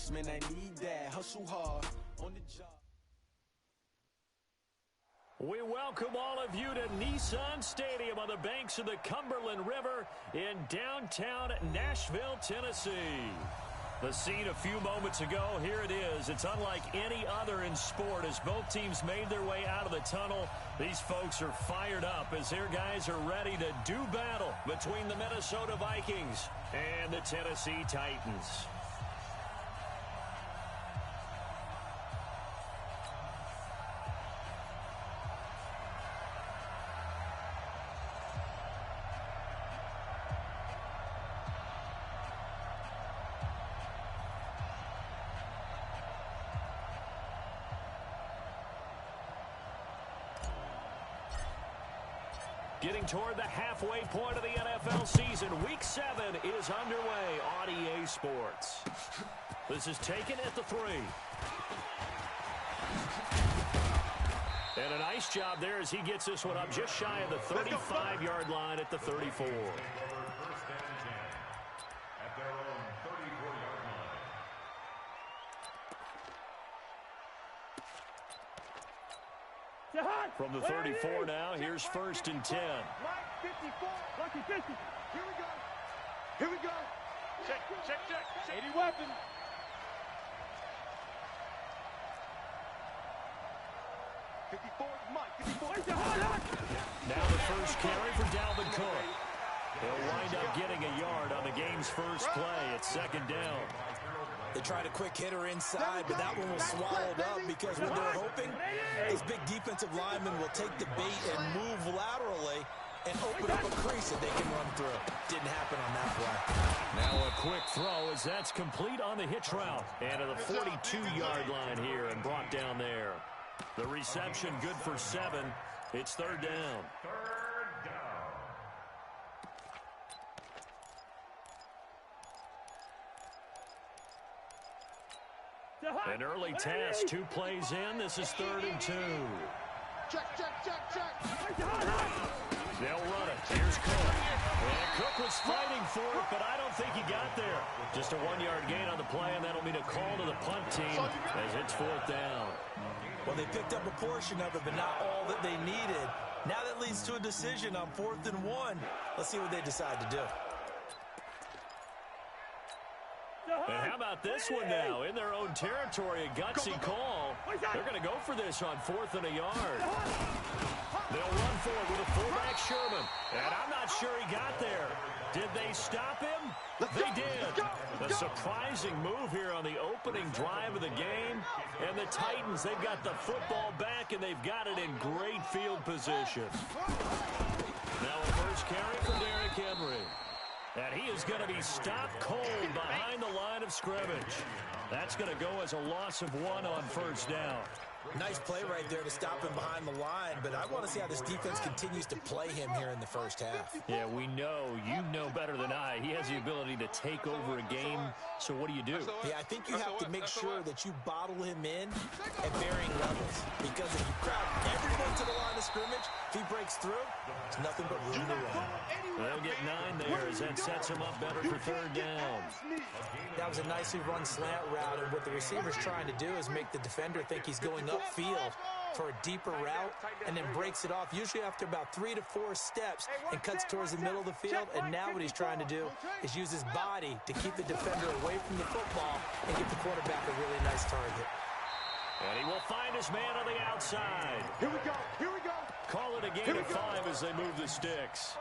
Yes, man, I need that. Hustle hard on the job. We welcome all of you to Nissan Stadium on the banks of the Cumberland River in downtown Nashville, Tennessee. The scene a few moments ago, here it is. It's unlike any other in sport as both teams made their way out of the tunnel. These folks are fired up as their guys are ready to do battle between the Minnesota Vikings and the Tennessee Titans. Getting toward the halfway point of the NFL season. Week 7 is underway on EA Sports. This is taken at the 3. And a nice job there as he gets this one up just shy of the 35-yard line at the 34. From the 34 now, here's 1st and 10. Mike, 54, lucky 50. Here we go. Here we go. Check, check, check. 80 weapon. Mike, 54. Now the first carry for Dalvin Cook. He'll wind up getting a yard on the game's first play. It's 2nd down. They tried a quick hitter inside, but that one was swallowed up because what they're hoping is big defensive linemen will take the bait and move laterally and open up a crease that they can run through. Didn't happen on that play. Now a quick throw as that's complete on the hitch route. And to the 42-yard line here and brought down there. The reception good for 7. It's 3rd down. An early test, 2 plays in. This is 3rd and 2. Check, check, check, check. They'll run it. Here's Cook. And Cook was fighting for it, but I don't think he got there. Just a 1-yard gain on the play, and that'll mean a call to the punt team as it's 4th down. Well, they picked up a portion of it, but not all that they needed. Now that leads to a decision on 4th and 1. Let's see what they decide to do. And how about this one now? In their own territory, a gutsy call. They're going to go for this on 4th and a yard. They'll run for it with a fullback Sherman. And I'm not sure he got there. Did they stop him? They did. A surprising move here on the opening drive of the game. And the Titans, they've got the football back, and they've got it in great field position. Now a first carry for Derrick Henry. And he is going to be stopped cold behind the line of scrimmage. That's going to go as a loss of 1 on 1st down. Nice play right there to stop him behind the line, but I want to see how this defense continues to play him here in the first half. Yeah, we know. You know better than I. He has the ability to take over a game, so what do you do? Yeah, I think you have to make sure that you bottle him in at varying levels, because if you crowd everyone to the line of scrimmage, if he breaks through, it's nothing but room to run. They'll get 9 there as that sets him up better for 3rd down. That was a nicely run slant route, and what the receiver's trying to do is make the defender think he's going upfield for a deeper route and then breaks it off, usually after about 3 to 4 steps, and cuts towards the middle of the field. And now what he's trying to do is use his body to keep the defender away from the football and give the quarterback a really nice target. And he will find his man on the outside. Here we go. Here we go. Call it a gain of 5 as they move the sticks.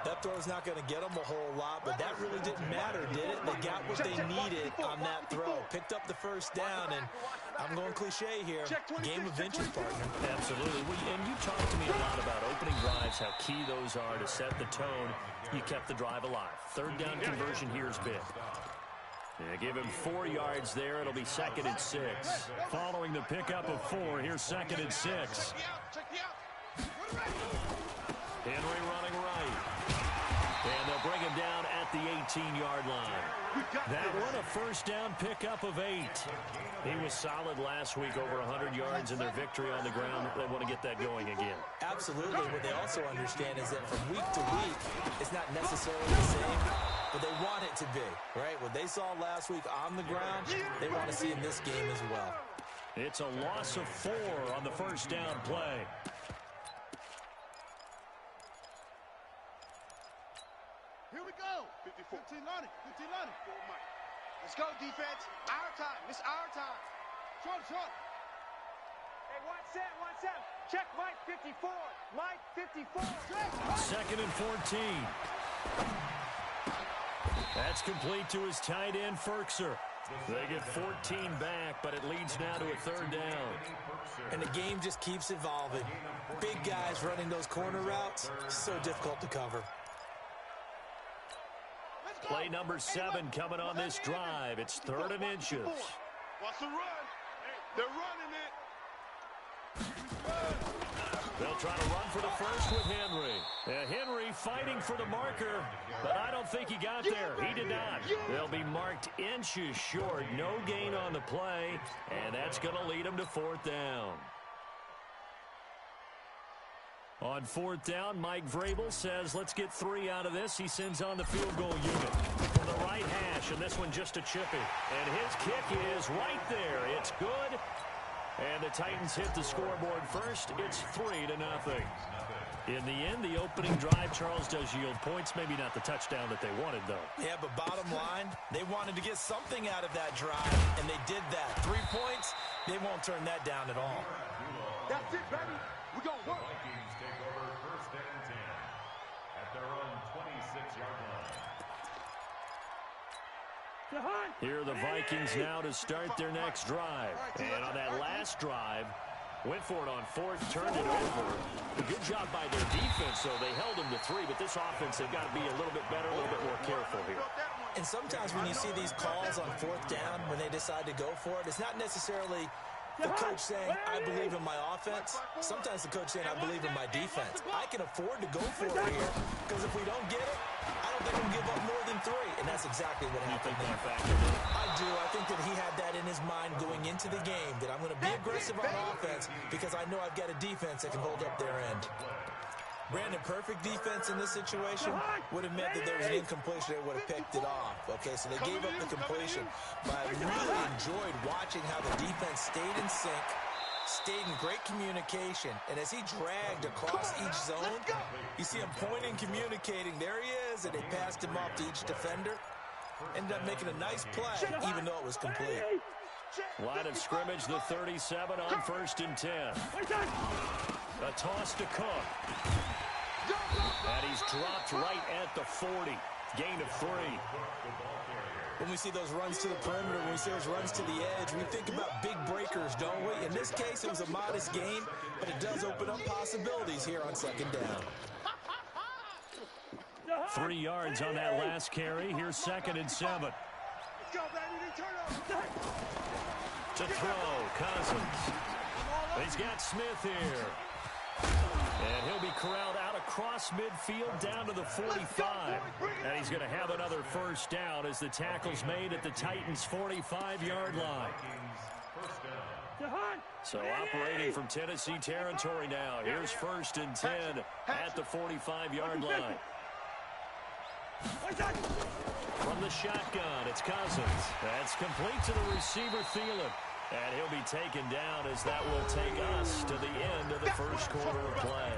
That throw's not going to get them a whole lot, but that really didn't matter, did it? They got what they needed on that throw. Picked up the first down, and I'm going cliche here. Game of inches, partner. Absolutely. And you talked to me a lot about opening drives, how key those are to set the tone. You kept the drive alive. 3rd down conversion here is big. Yeah, give him 4 yards there. It'll be 2nd and 6. Following the pickup of 4, here's 2nd and 6. Henry running right. And they'll bring him down at the 18-yard line. That one, a first down pickup of 8. He was solid last week, over 100 yards in their victory on the ground. They want to get that going again. Absolutely. What they also understand is that from week to week, it's not necessarily the same. but they want it to be, right? What they saw last week on the ground, they want to see in this game as well. It's a loss of 4 on the first down play. Here we go. 54. 15-90. 15-90. Let's go, defense. Our time. It's our time. Short. Hey, one set. Check Mike 54. Mike 54. Second and 14. That's complete to his tight end, Ferkser. They get 14 back, but it leads now to a third down. And the game just keeps evolving. Big guys running those corner routes, so difficult to cover. Play number 7 coming on this drive. It's 3rd and inches. Watch the run. They're running it. They'll try to run for the first with Henry. Henry fighting for the marker, but I don't think he got there. He did not. They'll be marked inches short. No gain on the play, and that's going to lead them to 4th down. On 4th down, Mike Vrabel says, let's get 3 out of this. He sends on the field goal unit from the right hash, and this one just a chippy. And his kick is right there. It's good. And the Titans hit the scoreboard first. It's 3-0. In the end, the opening drive, Charles, does yield points. Maybe not the touchdown that they wanted, though. Yeah, but bottom line, they wanted to get something out of that drive, and they did that. 3 points, they won't turn that down at all. That's it, baby. We're going to work. Vikings take over 1st and 10 at their own 26-yard line. Here are the Vikings now to start their next drive. And on that last drive, went for it on 4th, turned it over. A good job by their defense, though. They held them to 3, but this offense, they've got to be a little bit better, a little bit more careful here. And sometimes when you see these calls on 4th down, when they decide to go for it, it's not necessarily the coach saying, I believe in my offense. Sometimes the coach saying, I believe in my defense. I can afford to go for it here, because if we don't get it, I don't think we'll give up more than 3. And that's exactly what happened there. I do. I think that he had that in his mind going into the game, that I'm going to be aggressive on offense because I know I've got a defense that can hold up their end. Brandon, perfect defense in this situation would have meant that there was an incompletion. They would have picked it off. Okay, so they gave up the completion. But I really enjoyed watching how the defense stayed in sync, stayed in great communication. And as he dragged across each zone, you see him pointing, communicating. There he is, and they passed him off to each defender. Ended up making a nice play, even though it was complete. Line of scrimmage, the 37 on 1st and 10. A toss to Cook. And he's dropped right at the 40. Gain of 3. When we see those runs to the perimeter, when we see those runs to the edge, we think about big breakers, don't we? In this case, it was a modest gain, but it does open up possibilities here on 2nd down. 3 yards on that last carry. Here's 2nd and 7. Let's go, baby. To throw, Cousins. He's got Smith here. And he'll be corralled out across midfield down to the 45. And he's going to have another 1st down as the tackle's made at the Titans' 45-yard line. So operating from Tennessee territory now. Here's 1st and 10 at the 45-yard line. From the shotgun, it's Cousins. That's complete to the receiver, Thielen. And he'll be taken down as that will take us to the end of the first quarter of play.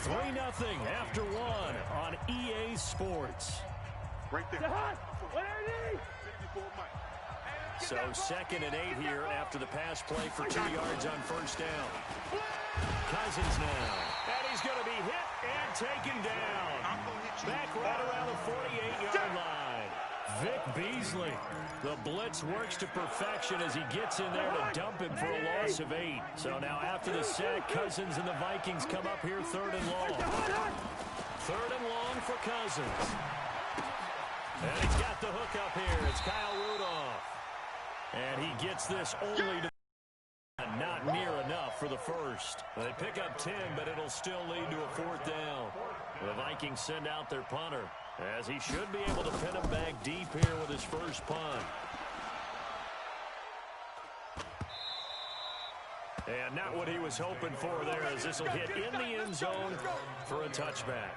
3-0 after 1 on EA Sports. Right there. So 2nd and 8 here after the pass play for 2 yards on 1st down. Cousins now. And he's going to be hit and taken down. Back right around the 48-yard line. Vic Beasley. The blitz works to perfection as he gets in there to dump him for a loss of 8. So now after the sack, Cousins and the Vikings come up here 3rd and long. 3rd and long for Cousins. And he's got the hook up here. It's Kyle Rudolph. And he gets this only to not near enough for the first. They pick up 10, but it'll still lead to a 4th down. The Vikings send out their punter, as he should be able to pin him back deep here with his first punt. And not what he was hoping for there, as this will hit in the end zone for a touchback.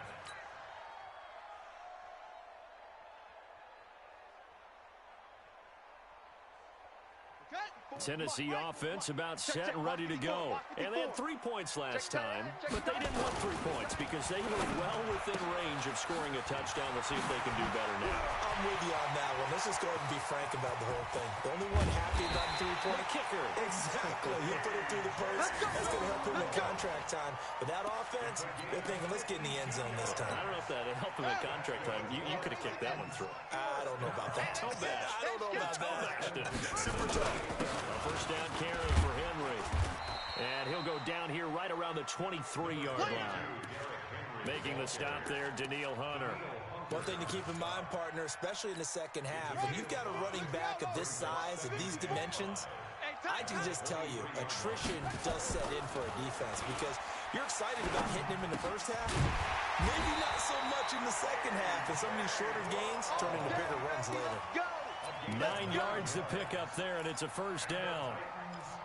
Tennessee offense about set and ready to go. And they had 3 points last time, but they didn't want 3 points because they were well within range of scoring a touchdown. Let's see if they can do better now. I'm with you on that one. Let's just go ahead and be frank about the whole thing. The only one happy about the 3-point kicker. Exactly. He'll put it through the post. That's going to help him in contract time. But that offense, they're thinking, let's get in the end zone this time. I don't know if that helped him in contract time. You could have kicked that one through. I don't know about that. Toe bash. I don't know about that. Super tough. First down carry for Henry. And he'll go down here right around the 23-yard line. Making the stop there, Danielle Hunter. One thing to keep in mind, partner, especially in the second half, when you've got a running back of this size, of these dimensions, I can just tell you, attrition does set in for a defense because you're excited about hitting him in the first half. Maybe not so much in the second half, and some of these shorter gains turn into bigger runs later. 9 yards to pick up there, and it's a first down.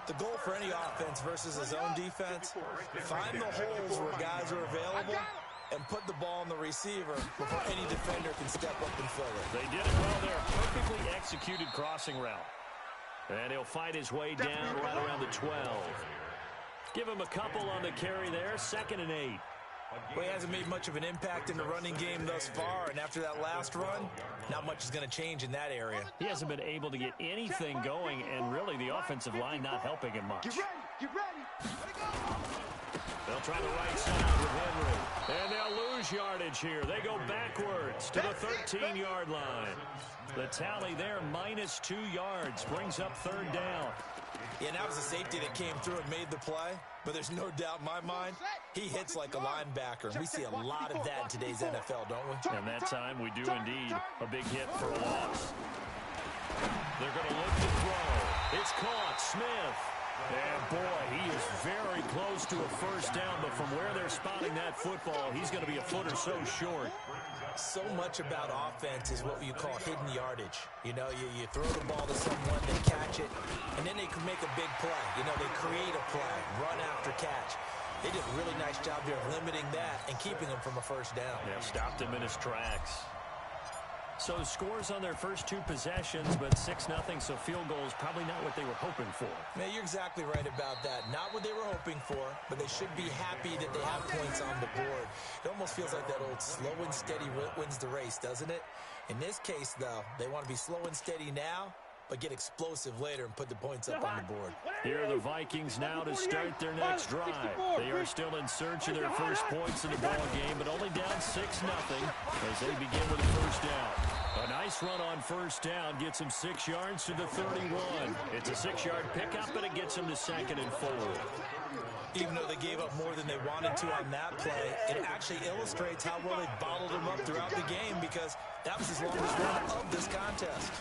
The goal for any offense versus his own defense, find the holes where guys are available and put the ball on the receiver before any defender can step up and fill it. They did it well there. Perfectly executed crossing route. And he'll fight his way down right around the 12. Give him a couple on the carry there. 2nd and 8. Well, he hasn't made much of an impact in the running game thus far, and after that last run, not much is going to change in that area. He hasn't been able to get anything going, and really the offensive line not helping him much. Get ready. Get ready. They'll try the right side with Henry. And they'll lose yardage here. They go backwards to the 13-yard line. The tally there, -2 yards, brings up 3rd down. Yeah, that was a safety that came through and made the play, but there's no doubt in my mind, he hits like a linebacker. We see a lot of that in today's NFL, don't we? And that time we do indeed. A big hit for a loss. They're going to look to throw. It's caught. Smith. And boy, he is very close to a first down, but from where they're spotting that football, he's going to be a foot or so short. So much about offense is what you call hidden yardage. You know, you throw the ball to someone, they catch it, and then they can make a big play. You know, they create a play, run after catch. They did a really nice job there of limiting that and keeping him from a first down. Yeah, stopped him in his tracks. So scores on their first 2 possessions, but 6-0, so field goal is probably not what they were hoping for. Man, you're exactly right about that. Not what they were hoping for, but they should be happy that they have points on the board. It almost feels like that old slow and steady wins the race, doesn't it? In this case, though, they want to be slow and steady now, but get explosive later and put the points up on the board. Here are the Vikings now to start their next drive. They are still in search of their first points in the ball game, but only down 6-0 as they begin with a first down. A nice run on first down gets him 6 yards to the 31. It's a 6-yard pickup, but it gets him to 2nd and 4. Even though they gave up more than they wanted to on that play, it actually illustrates how well they bottled him up throughout the game because that was his longest run of this contest.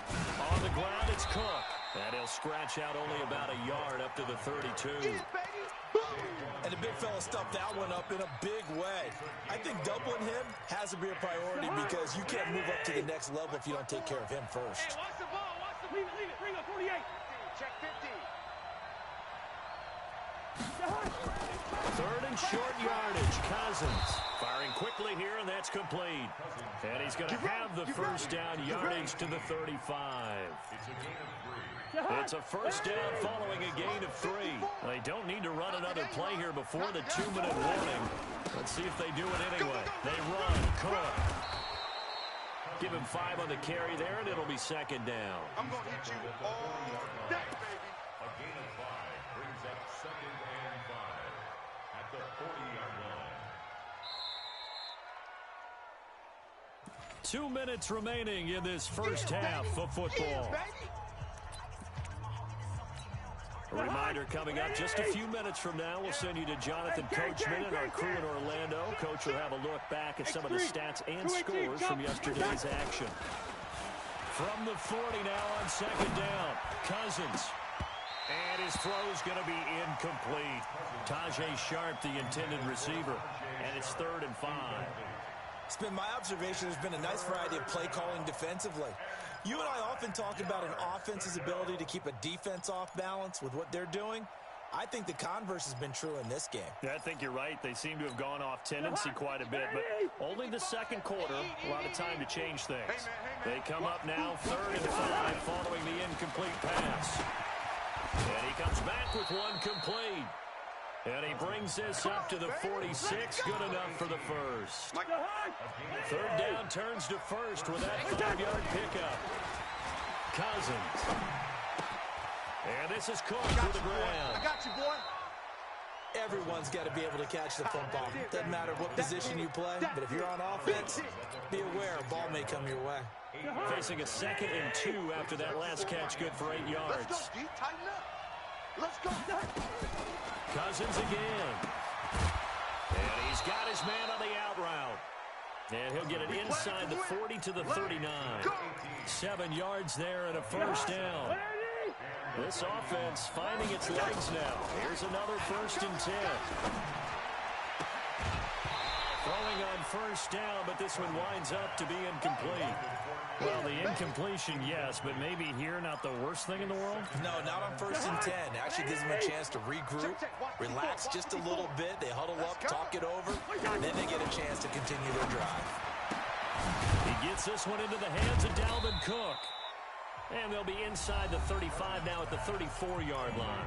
On the ground, it's Cook. And he'll scratch out only about a yard up to the 32. And the big fella stuffed that one up in a big way. I think doubling him has to be a priority because you can't move up to the next level if you don't take care of him first. Hey, watch the ball. Watch the leave it. Bring up 48. Check 50. 3rd and short yardage. Cousins firing quickly here, and that's complete. And he's going to have the first down yardage to the 35. It's a first down following a gain of 3. They don't need to run another play here before the 2-minute warning. Let's see if they do it anyway. They run. Cook. Give him 5 on the carry there, and it'll be 2nd down. I'm going to hit you all day, baby. A gain of 5 brings up 2nd and 5 at the 40-yard line. 2 minutes remaining in this first half of football. A reminder coming up just a few minutes from now. We'll send you to Jonathan Coachman and our crew in Orlando. Coach will have a look back at some of the stats and scores from yesterday's action. From the 40 now on 2nd down. Cousins. And his throw's going to be incomplete. Tajay Sharp, the intended receiver. And it's 3rd and 5. It's been my observation there's been a nice variety of play calling defensively. You and I often talk about an offense's ability to keep a defense off balance with what they're doing. I think the converse has been true in this game. Yeah, I think you're right. They seem to have gone off tendency quite a bit, but only the second quarter, a lot of time to change things. They come up now 3rd and 5 following the incomplete pass. back with one complete. And he brings this up to the 46. Good enough for the first. Third down turns to first with that 5-yard pickup. Cousins. And this is Cook to the ground. I got you, boy. Everyone's got to be able to catch the football. Doesn't matter what position you play, but if you're on offense, be aware a ball may come your way. Facing a 2nd and 2 after that last catch, good for 8 yards. Let's go, D. Tighten up. Let's go. Cousins again. And he's got his man on the out route. And he'll get it inside the 40 to the 39. 7 yards there and a first down. This offense finding its legs now. Here's another 1st and 10. Throwing on first down, but this one winds up to be incomplete. Well, the incompletion, yes, but maybe here not the worst thing in the world? No, not on 1st and 10. Actually gives them a chance to regroup, relax just a little bit. They huddle up, talk it over, and then they get a chance to continue their drive. He gets this one into the hands of Dalvin Cook. And they'll be inside the 35 now at the 34-yard line.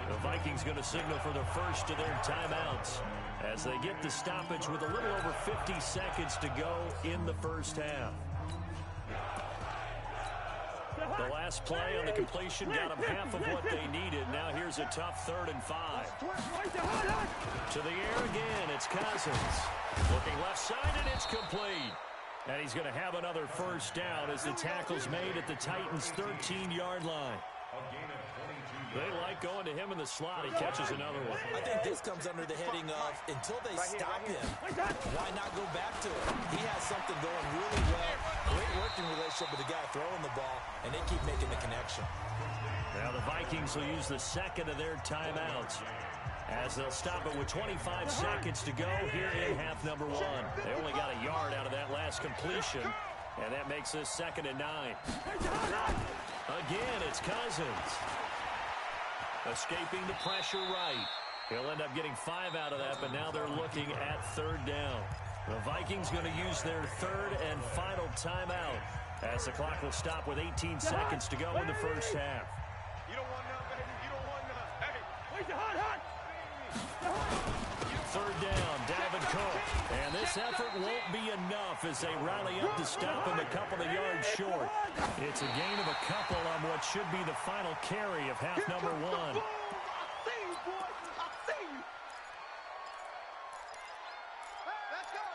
The Vikings going to signal for the first of their timeouts as they get the stoppage with a little over 50 seconds to go in the first half. The last play on the completion got them half of what they needed. Now here's a tough 3rd and 5. To the air again, it's Cousins. Looking left side, and it's complete. And he's going to have another first down as the tackle's made at the Titans' 13-yard line. They like going to him in the slot. He catches another one. I think this comes under the heading of, until they stop him, why not go back to it? He has something going really well. Great working relationship with the guy throwing the ball, and they keep making the connection. Now the Vikings will use the 2nd of their timeouts as they'll stop it with 25 seconds to go here in half number 1. They only got a yard out of that last completion, and that makes this 2nd and 9. Again, it's Cousins. Escaping the pressure right. He'll end up getting 5 out of that, but now they're looking at 3rd down. The Vikings going to use their 3rd and final timeout as the clock will stop with 18 seconds to go in the first half. You don't want none, baby. You don't want none. Hey, where's the hot? 3rd down, Dalvin Cook. And this effort won't be enough as they rally up to stop him a couple of yards short. It's a gain of a couple on what should be the final carry of half number 1. I see you, boy. I see you. Let's go.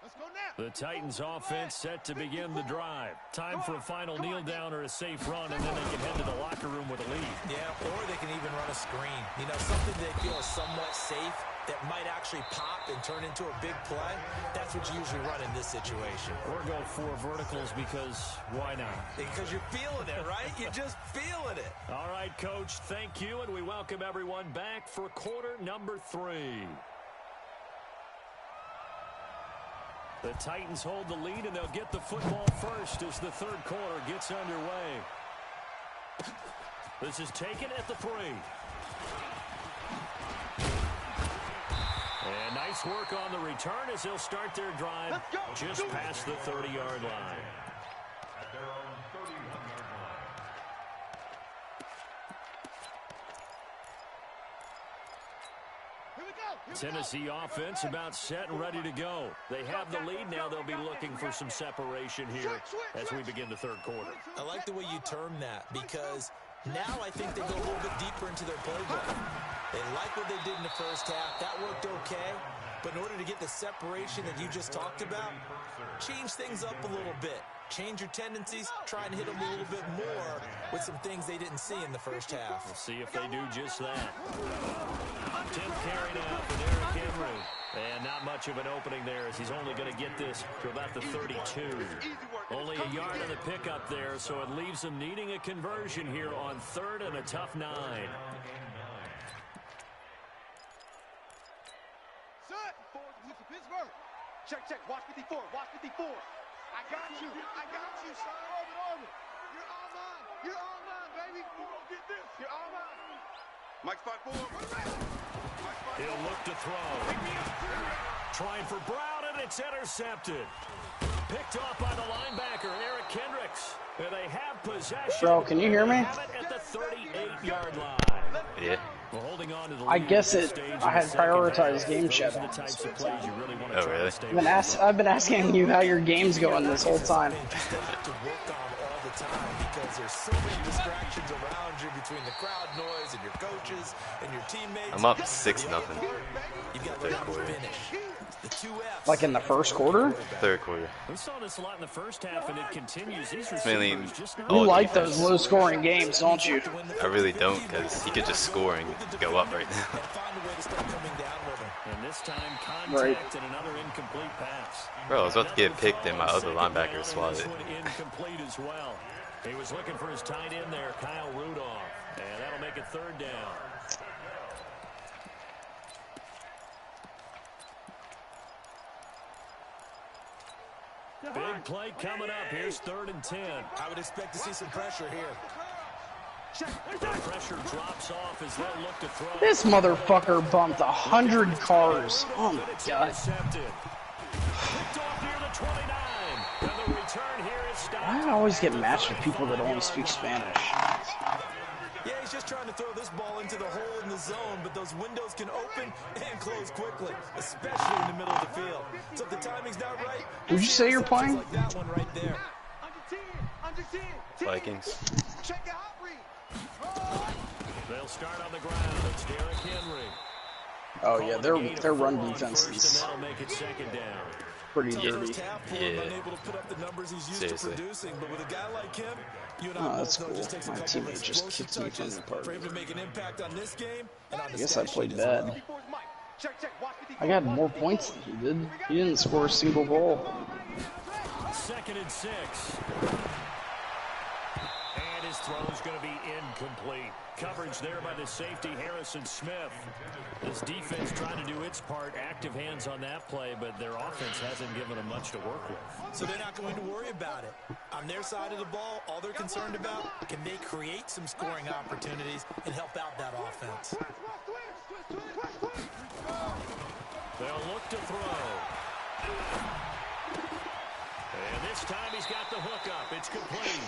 Let's go now. The Titans offense set to begin the drive. Time for a final kneel down or a safe run, and then they can head to the locker room with a lead. Yeah, or they can even run a screen. You know, something they feel is somewhat safe that might actually pop and turn into a big play. That's what you usually run in this situation. Or go 4 verticals because why not? Because you're feeling it, right? You're just feeling it. All right, Coach, thank you, and we welcome everyone back for quarter number 3. The Titans hold the lead, and they'll get the football first as the 3rd quarter gets underway. This is taken at the 3. And nice work on the return as they'll start their drive just past the 30-yard line. At their own 31-yard line. Here we go. Tennessee offense about set and ready to go. They have the lead. Now they'll be looking for some separation here as we begin the 3rd quarter. I like the way you term that because now I think they go a little bit deeper into their playbook. They like what they did in the first half. That worked okay. But in order to get the separation that you just talked about, change things up a little bit. Change your tendencies, try and hit them a little bit more with some things they didn't see in the first half. We'll see if they do just that. 10th carry now for Derrick Henry. And not much of an opening there as he's only going to get this to about the 32. Only a yard of the pickup there, so it leaves him needing a conversion here on 3rd and a tough 9. Pittsburgh. Check. Watch 54. Watch 54. I got you. Son. Orbit. You're all mine, baby. Get this. You're all mine. Mike spot 4. He'll look to throw. Trying for Brown, and it's intercepted. Picked off by the linebacker, Eric Kendricks. And they have possession. Bro, can you hear me? Have it at the 38-yard line. Yeah. Well, holding on to the I lead guess at this it. stage I in had the second prioritized half. game Those chat are the on types this of whole plays you time. really want to Oh, try really? to stay I've been asking you how your game's going this whole time. To work on all the time because there's so many distractions around you between the crowd noise and your coaches and your teammates. I'm up 6-0. You got to finish. The 2 F's. Like in the first quarter? Third quarter. We saw this a lot in the first half, and it continues. These Mainly receivers just not You all like defense. those low-scoring games, don't you? I really don't, because he could just score and go up right now. And this time, contact Right. and another incomplete pass. Bro, I was about to get picked and my other linebacker swatted This it. one incomplete as well. He was looking for his tight end there, Kyle Rudolph. And that'll make it third down. Big play coming up. Here's 3rd and 10. I would expect to see some pressure here. The pressure drops off as they'll look to throw. This motherfucker bumped 100 cars. Oh my god. Intercepted. Picked off near the 29. And the return here is stopped. Why do I always get matched with people that only speak Spanish? Yeah, he's just trying to throw this ball into the hole in the zone, but those windows can open and close quickly, especially in the middle of the field. So if the timing's not right, Would you say you're playing? like that one right there. Vikings. Check out read. They'll start on the ground. It's Derrick Henry. Oh yeah, their run Calling a defense gain of 4 on first, is and that'll make it 2nd down. pretty dirty. First half, Ford Yeah. unable to put up the numbers he's used Seriously. to producing, but with a guy like him, you and I Oh, both that's know it cool. just takes a My couple of teammate just explosive kicked me from touches the park. for him to make an impact on this game and on the I guess I stat played sheet as well. bad. Check, check. Watch 50. I got more points than he did. He didn't score a single goal. 2nd and 6. And his throw's going to be incomplete. Coverage there by the safety, Harrison Smith. This defense trying to do its part. Active hands on that play, but their offense hasn't given them much to work with. So they're not going to worry about it. On their side of the ball, all they're concerned about, can they create some scoring opportunities and help out that offense? They'll look to throw. And this time he's got the hookup. It's complete.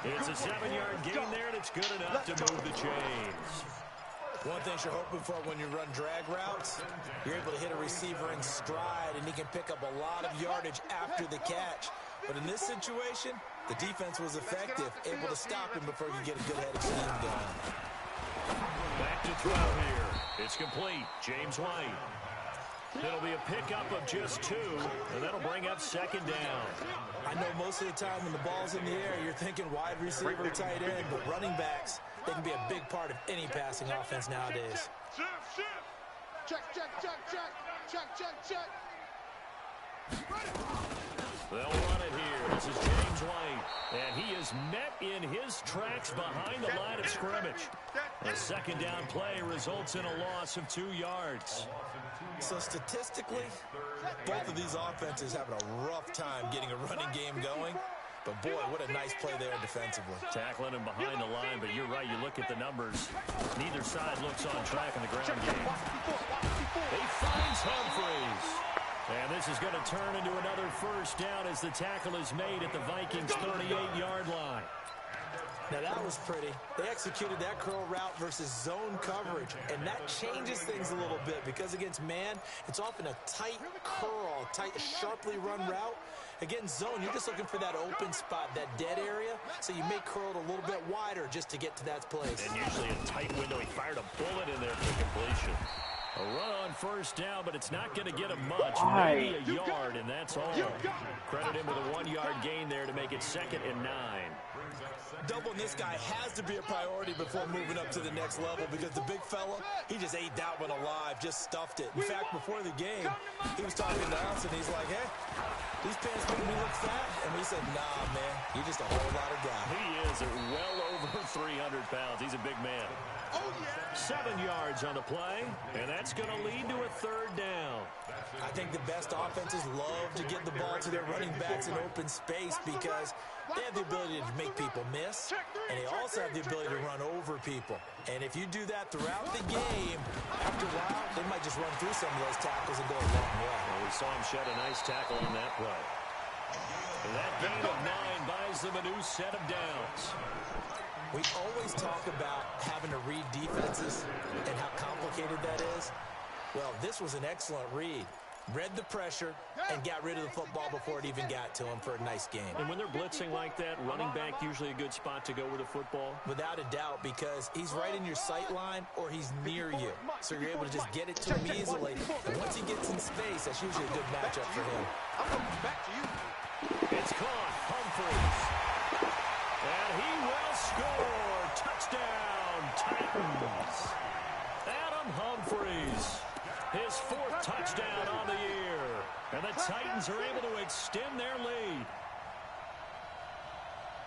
It's a 7-yard gain there, and it's good enough to move the chains. One thing you're hoping for when you run drag routes, you're able to hit a receiver in stride, and he can pick up a lot of yardage after the catch. But in this situation, the defense was effective, able to stop him before you get a good head of steam going. Back to throw here. It's complete. James White. It'll be a pickup of just 2, and that'll bring up 2nd down. I know most of the time when the ball's in the air, you're thinking wide receiver, tight end, but running backs, they can be a big part of any passing offense nowadays. Check, check, check, check. Check, check, check. They'll run it here. This is James White. And he is met in his tracks behind the line of scrimmage. A 2nd down play results in a loss of 2 yards. So statistically, both of these offenses having a rough time getting a running game going. But boy, what a nice play there defensively. Tackling him behind the line, but you're right. You look at the numbers. Neither side looks on track in the ground game. He finds Humphreys. And this is going to turn into another 1st down as the tackle is made at the Vikings' 38-yard line. Now that was pretty. They executed that curl route versus zone coverage, and that changes things a little bit because against man, it's often a tight curl, tight, sharply run route. Against zone, you're just looking for that open spot, that dead area, so you may curl it a little bit wider just to get to that place. And usually a tight window. He fired a bullet in there for completion. A run on 1st down, but it's not going to get him much. Maybe a yard, and that's all. Credit him with a 1-yard gain there to make it 2nd and 9. Doubling this guy has to be a priority before moving up to the next level because the big fella, he just ate that one alive, just stuffed it. In fact, before the game, he was talking to us, and he's like, hey, these pants make me look fat. And we said, nah, man, you're just a whole lot of guy. He is well over 300 pounds. He's a big man. 7 yards on the play, and that's going to lead to a 3rd down. I think the best offenses love to get the ball to their running backs in open space because they have the ability to make people miss, and they also have the ability to run over people. And if you do that throughout the game, after a while, they might just run through some of those tackles and go a long way. Well, we saw him shed a nice tackle on that play. That gain of 9 buys them a new set of downs. We always talk about having to read defenses and how complicated that is. Well, this was an excellent read. Read the pressure and got rid of the football before it even got to him for a nice game. And when they're blitzing like that, running back usually a good spot to go with the football? Without a doubt, because he's right in your sight line or he's near you. So you're able to just get it to him easily. And once he gets in space, that's usually a good matchup for him. I'm coming back to you. It's caught. Humphries. And he will score. Touchdown, Titans. Adam Humphries. His 4th touchdown on the year. And the Titans are able to extend their lead.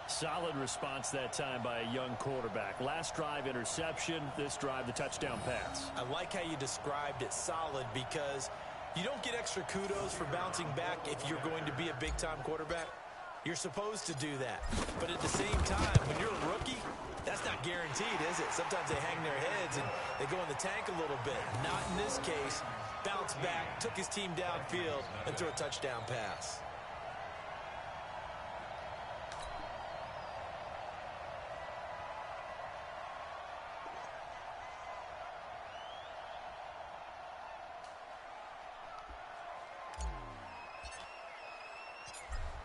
Solid response that time by a young quarterback. Last drive, interception. This drive, the touchdown pass. I like how you described it, solid, because you don't get extra kudos for bouncing back if you're going to be a big-time quarterback. You're supposed to do that. But at the same time, when you're a rookie, that's not guaranteed, is it? Sometimes they hang their heads and they go in the tank a little bit. Not in this case. Bounce back, took his team downfield, and threw a touchdown pass.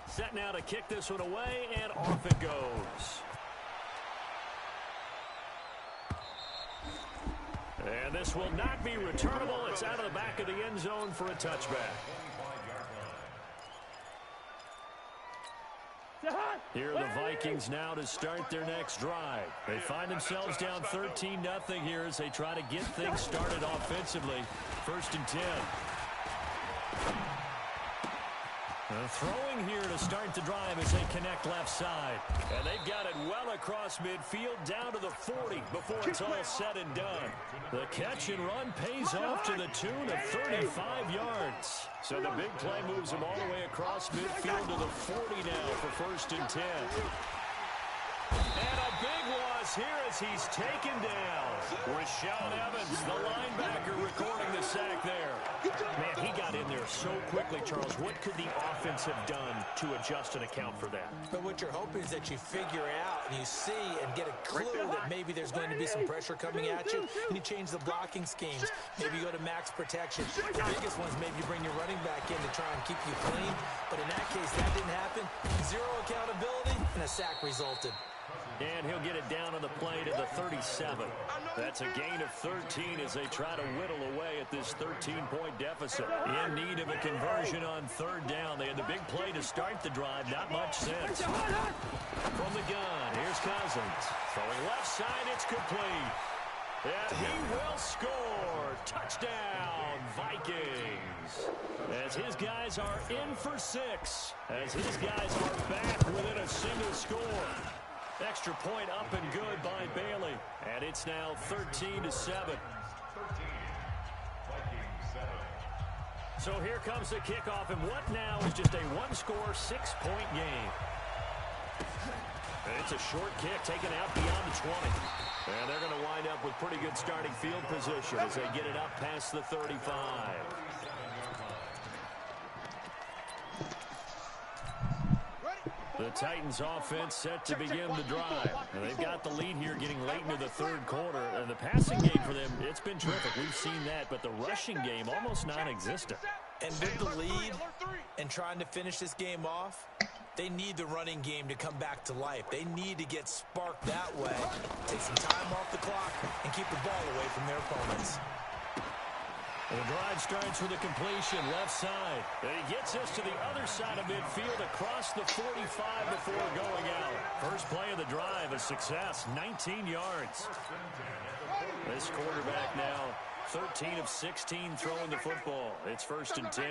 Set now to kick this one away, and off it goes. And this will not be returnable. It's out of the back of the end zone for a touchback. Here are the Vikings now to start their next drive. They find themselves down 13-0 here as they try to get things started offensively. 1st and 10. Throwing here to start the drive as they connect left side. And they've got it well across midfield down to the 40 before it's all said and done. The catch and run pays off to the tune of 35 yards. So the big play moves him all the way across midfield to the 40 now for 1st and 10. And a big loss here as he's taken down. Rashaan Evans, the linebacker, recording the sack there. Man, he got in there so quickly, Charles. What could the offense have done to adjust and account for that? But what you're hoping is that you figure out and you see and get a clue that maybe there's going to be some pressure coming at you, and you change the blocking schemes. Maybe you go to max protection. The biggest one's maybe you bring your running back in to try and keep you clean. But in that case, that didn't happen. Zero accountability, and a sack resulted. And he'll get it down on the play to the 37. That's a gain of 13 as they try to whittle away at this 13-point deficit. In need of a conversion on 3rd down. They had the big play to start the drive. Not much sense. From the gun, here's Cousins. Throwing left side, it's complete. And he will score. Touchdown, Vikings. As his guys are in for 6. As his guys are back within a single score. Extra point up and good by Bailey. And it's now 13-7. So here comes the kickoff, and what now is just a one-score, 6-point game. And it's a short kick taken out beyond the 20. And they're going to wind up with pretty good starting field position as they get it up past the 35. The Titans offense set to begin the drive. And they've got the lead here getting late into the 3rd quarter. And the passing game for them, it's been terrific. We've seen that, but the rushing game almost non-existent. And with the lead and trying to finish this game off, they need the running game to come back to life. They need to get sparked that way, take some time off the clock, and keep the ball away from their opponents. The drive starts with a completion left side. And he gets us to the other side of midfield across the 45 before going out. First play of the drive, a success, 19 yards. This quarterback now 13 of 16 throwing the football. It's 1st and 10.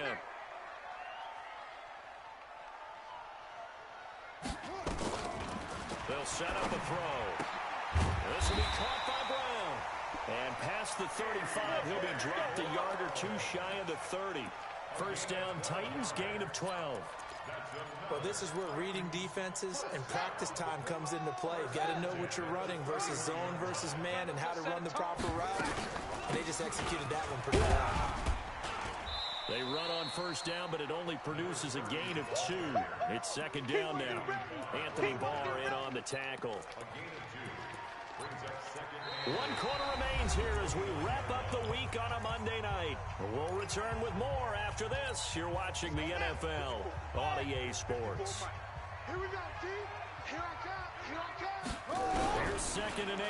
They'll set up a throw. This will be caught by Brown. And past the 35, he'll be dropped a yard or two shy of the 30. First down, Titans, gain of 12. Well, this is where reading defenses and practice time comes into play. You've got to know what you're running versus zone versus man and how to run the proper route. And they just executed that one pretty well. They run on first down, but it only produces a gain of 2. It's second down now. Anthony Barr in on the tackle. 1 quarter remains here as we wrap up the week on a Monday night. We'll return with more after this. You're watching the NFL on EA Sports. Here we go, D. Here I come. Here I come. Here's 2nd and 8.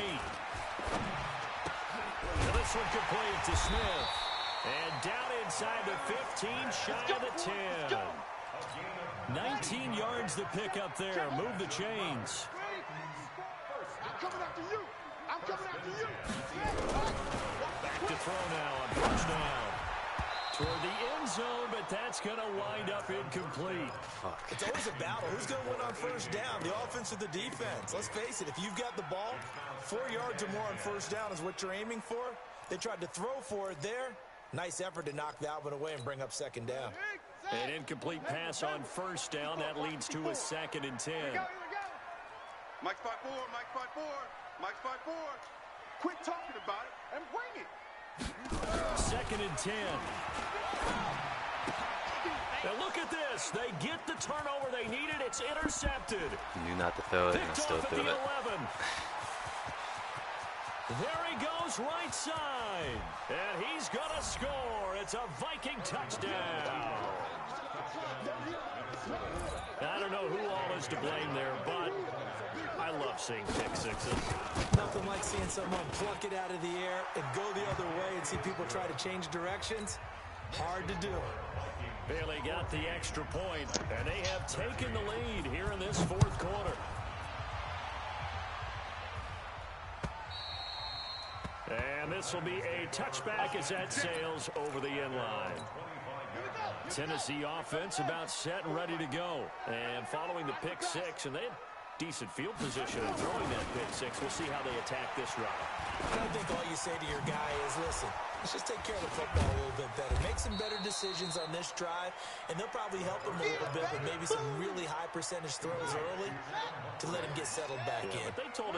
Now this one complete to Smith. And down inside the 15, shy of the 10. 19 yards to pick up there. Move the chains. I'm coming after you. I'm coming after you. Back to throw now on first down. Toward the end zone, but that's going to wind up incomplete. It's always a battle. Who's going to win on first down, the offense or the defense? Let's face it, if you've got the ball, 4 yards or more on first down is what you're aiming for. They tried to throw for it there. Nice effort to knock that one away and bring up second down. An incomplete pass on first down. That leads to a 2nd and 10. Mike 5-4, Mike 5-4, Mike 5-4. Quit talking about it and bring it. 2nd and 10. Now look at this. They get the turnover they needed. It's intercepted. Knew not to throw it and Picked still off at threw the it. 11. There he goes, right side. And he's going to score. It's a Viking touchdown. I don't know who all is to blame there, but I love seeing pick sixes. Nothing like seeing someone pluck it out of the air and go the other way and see people try to change directions. Hard to do. Bailey got the extra point, and they have taken the lead here in this 4th quarter. And this will be a touchback as that sails over the end line. Tennessee offense about set and ready to go. And following the pick 6, and they had decent field position in throwing that pick 6. We'll see how they attack this drive. I think all you say to your guy is, listen, let's just take care of the football a little bit better. Make some better decisions on this drive, and they'll probably help him a little bit with maybe some really high percentage throws early to let him get settled back in. But they told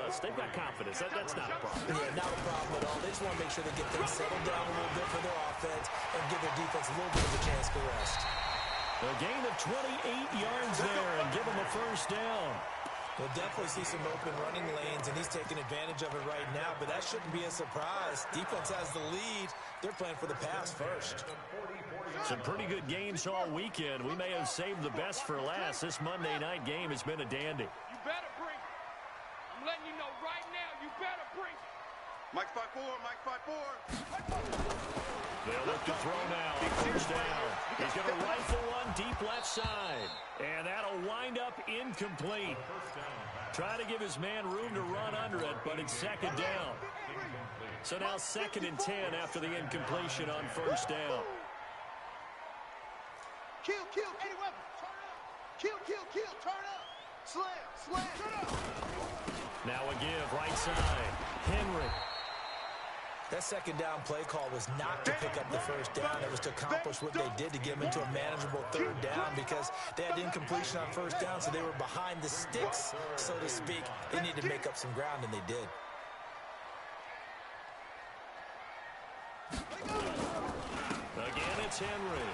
us they've got confidence. That's not a problem. Yeah, not a problem at all. They just want to make sure they get things settled down a little bit for their offense and give their defense a little bit of a chance to rest. A gain of 28 yards there and give him a first down. We'll definitely see some open running lanes, and he's taking advantage of it right now, but that shouldn't be a surprise. Defense has the lead. They're playing for the pass first. Some pretty good games all weekend. We may have saved the best for last. This Monday night game has been a dandy. You better bring it. I'm letting you know right now, you better bring it. Mike 5-4, Mike 5-4. They'll look to throw now on first down. He's going to rifle one deep left side. And that'll wind up incomplete. Trying to give his man room to run under it, but it's second down. So now 2nd and 10 after the incompletion on first down. Kill, any weapon. Kill, turn up. Slam, turn up. Now a give, right side. Henry. That second down play call was not to pick up the first down. It was to accomplish what they did to get them into a manageable 3rd down because they had incompletion on first down, so they were behind the sticks, so to speak. They needed to make up some ground, and they did. Again, it's Henry.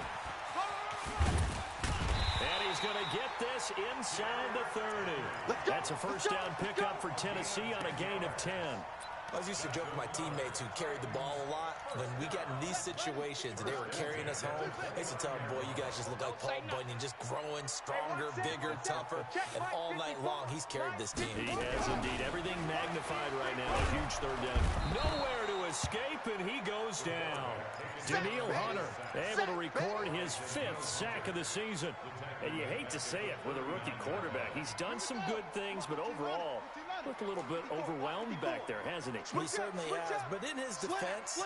And he's going to get this inside the 30. That's a first down pickup for Tennessee on a gain of 10. I was used to joke with my teammates who carried the ball a lot. When we got in these situations and they were carrying us home, I used to tell them, boy, you guys just look like Paul Bunyan, just growing stronger, bigger, tougher. And all night long, he's carried this team. He has indeed. Everything magnified right now. A huge 3rd down. Nowhere to escape, and he goes down. Daniil Hunter able to record his 5th sack of the season. And you hate to say it with a rookie quarterback. He's done some good things, but overall, looked a little bit overwhelmed back there, hasn't he? He certainly has, but in his defense,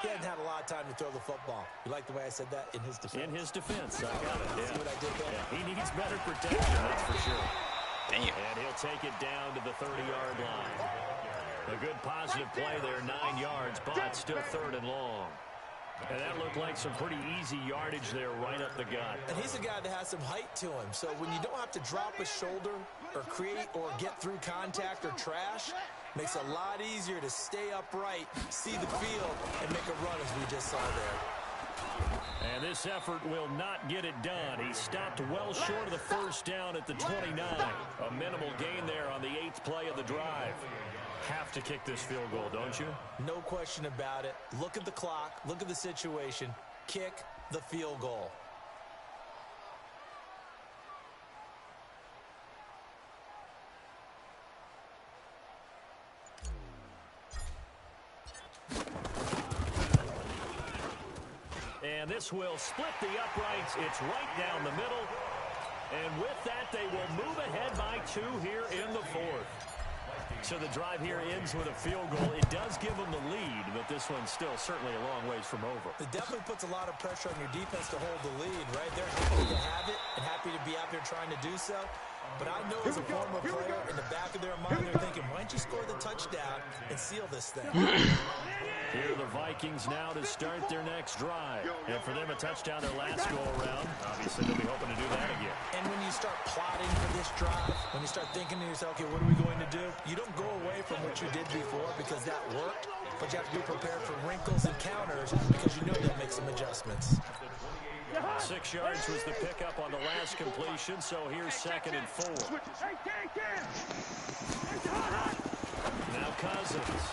he hasn't had a lot of time to throw the football. You like the way I said that? In his defense. In his defense, I got it. Yeah. See what I did there? Yeah, he needs better protection, that's for sure. Damn. And he'll take it down to the 30-yard line. A good positive play there, 9 yards, but still 3rd and long. And that looked like some pretty easy yardage there right up the gut. And he's a guy that has some height to him. So when you don't have to drop a shoulder or create or get through contact or trash, makes it a lot easier to stay upright, see the field, and make a run as we just saw there. And this effort will not get it done. He stopped well short of the first down at the 29. A minimal gain there on the 8th play of the drive. Have to kick this field goal, don't you? No question about it. Look at the clock. Look at the situation. Kick the field goal. And this will split the uprights. It's right down the middle. And with that, they will move ahead by 2 here in the 4th. So the drive here ends with a field goal. It does give them the lead, but this one's still certainly a long ways from over. It definitely puts a lot of pressure on your defense to hold the lead, right? They're happy to have it and happy to be out there trying to do so. But I know as a former player, in the back of their mind, they're thinking, why don't you score the touchdown and seal this thing? Here are the Vikings now to start their next drive. And for them, a touchdown their last go-around. Obviously, they'll be hoping to do that again. And when you start plotting for this drive, when you start thinking to yourself, okay, what are we going to do? You don't go away from what you did before because that worked, but you have to be prepared for wrinkles and counters because you know they'll make some adjustments. 6 yards was the pickup on the last completion, so here's 2nd and 4. Now Cousins.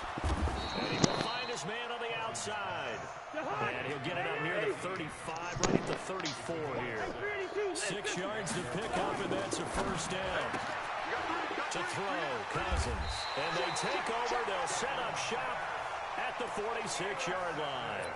And he will find his man on the outside. And he'll get it up near the 35, right at the 34 here. 6 yards to pick up, and that's a first down. To throw, Cousins. And they take over. They'll set up shop at the 46-yard line.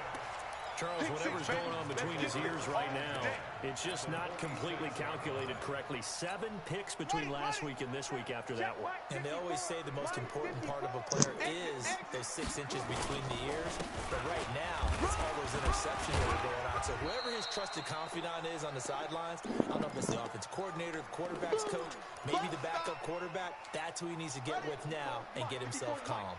Charles, whatever's going on between his ears right now, it's just not completely calculated correctly. 7 picks between last week and this week after that one. And they always say the most important part of a player is those 6 inches between the ears. But right now, it's all those interceptions that are going on. So whoever his trusted confidant is on the sidelines, I don't know if it's the offensive coordinator, the quarterback's coach, maybe the backup quarterback, that's who he needs to get with now and get himself calm.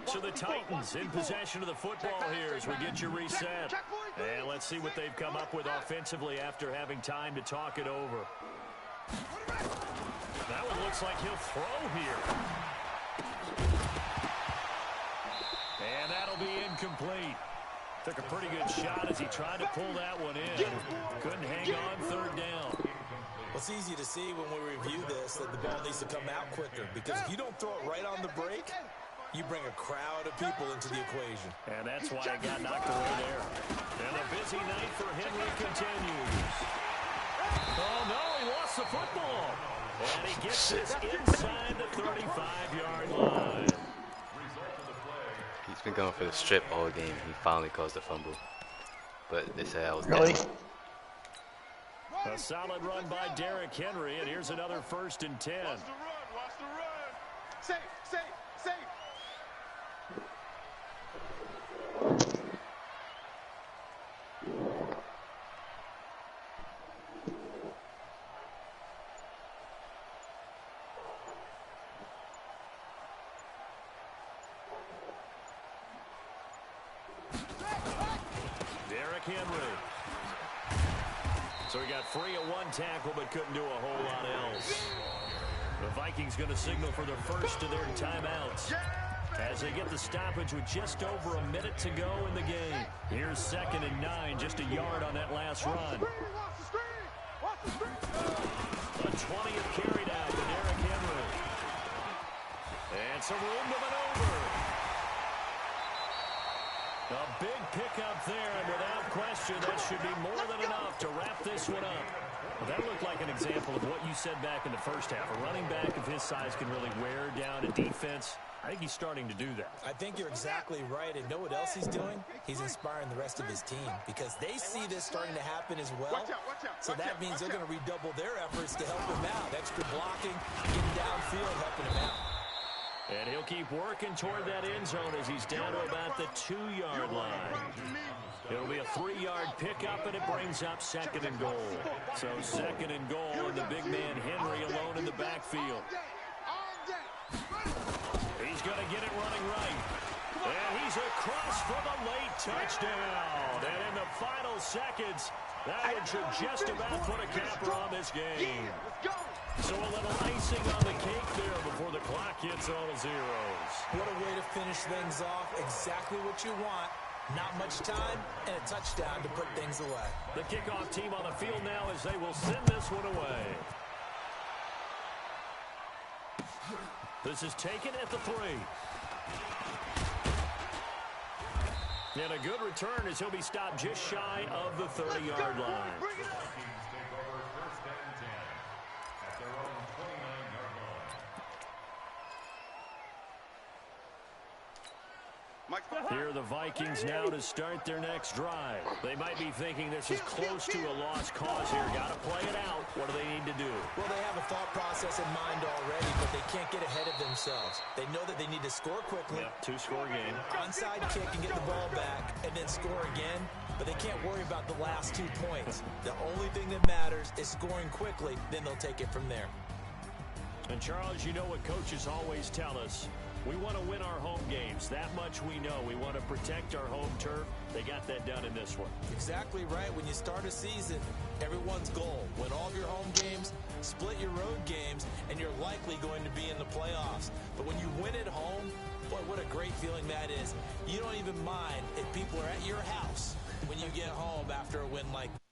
So the Titans in possession of the football here as we get you reset. And let's see what they've come up with offensively after having time to talk it over. That one looks like he'll throw here. And that'll be incomplete. Took a pretty good shot as he tried to pull that one in. Couldn't hang on 3rd down. Well, it's easy to see when we review this that the ball needs to come out quicker because if you don't throw it right on the break, you bring a crowd of people into the equation. And that's why it got knocked away there. And a busy night for Henry continues. Oh, no, he lost the football. And he gets this inside the 35-yard line. He's been going for the strip all game. He finally caused a fumble. But they said I was Really? down. A solid run by Derrick Henry, and here's another 1st and 10. Watch the run. Watch the run. Safe, safe, safe. Derrick Henry. So he got free of 1 tackle, but couldn't do a whole lot else. The Vikings going to signal for the first of their timeouts as they get the stoppage with just over a minute to go in the game. Here's 2nd and 9, just a yard on that last run. A 20th carry down to Derrick Henry. And some room to maneuver. A big pickup there, and without question, that should be more than enough to wrap this one up. Well, that looked like an example of what you said back in the first half. A running back of his size can really wear down a defense. I think he's starting to do that. I think you're exactly right. And know what else he's doing? He's inspiring the rest of his team because they see this starting to happen as well. So that means they're going to redouble their efforts to help him out. Extra blocking, getting downfield, helping him out. And he'll keep working toward that end zone as he's down to about the 2-yard line. It'll be a 3-yard pickup, and it brings up 2nd and goal. So 2nd and goal, and the big man Henry alone in the backfield. He's going to get it running right. And he's across for the late touchdown. And in the final seconds, that one should just about put a capper on this game. So a little icing on the cake there before the clock hits all the zeros. What a way to finish things off. Exactly what you want. Not much time and a touchdown to put things away. The kickoff team on the field now as they will send this one away. This is taken at the 3. And a good return as he'll be stopped just shy of the 30-yard line. Here are the Vikings now to start their next drive. They might be thinking this is close to a lost cause here. Got to play it out. What do they need to do? Well, they have a thought process in mind already, but they can't get ahead of themselves. They know that they need to score quickly. Yep, 2-score game. Onside kick and get the ball back, and then score again. But they can't worry about the last 2 points. The only thing that matters is scoring quickly. Then they'll take it from there. And, Charles, you know what coaches always tell us. We want to win our home games. That much we know. We want to protect our home turf. They got that done in this one. Exactly right. When you start a season, everyone's goal, win all of your home games, split your road games, and you're likely going to be in the playoffs. But when you win at home, boy, what a great feeling that is. You don't even mind if people are at your house when you get home after a win like that.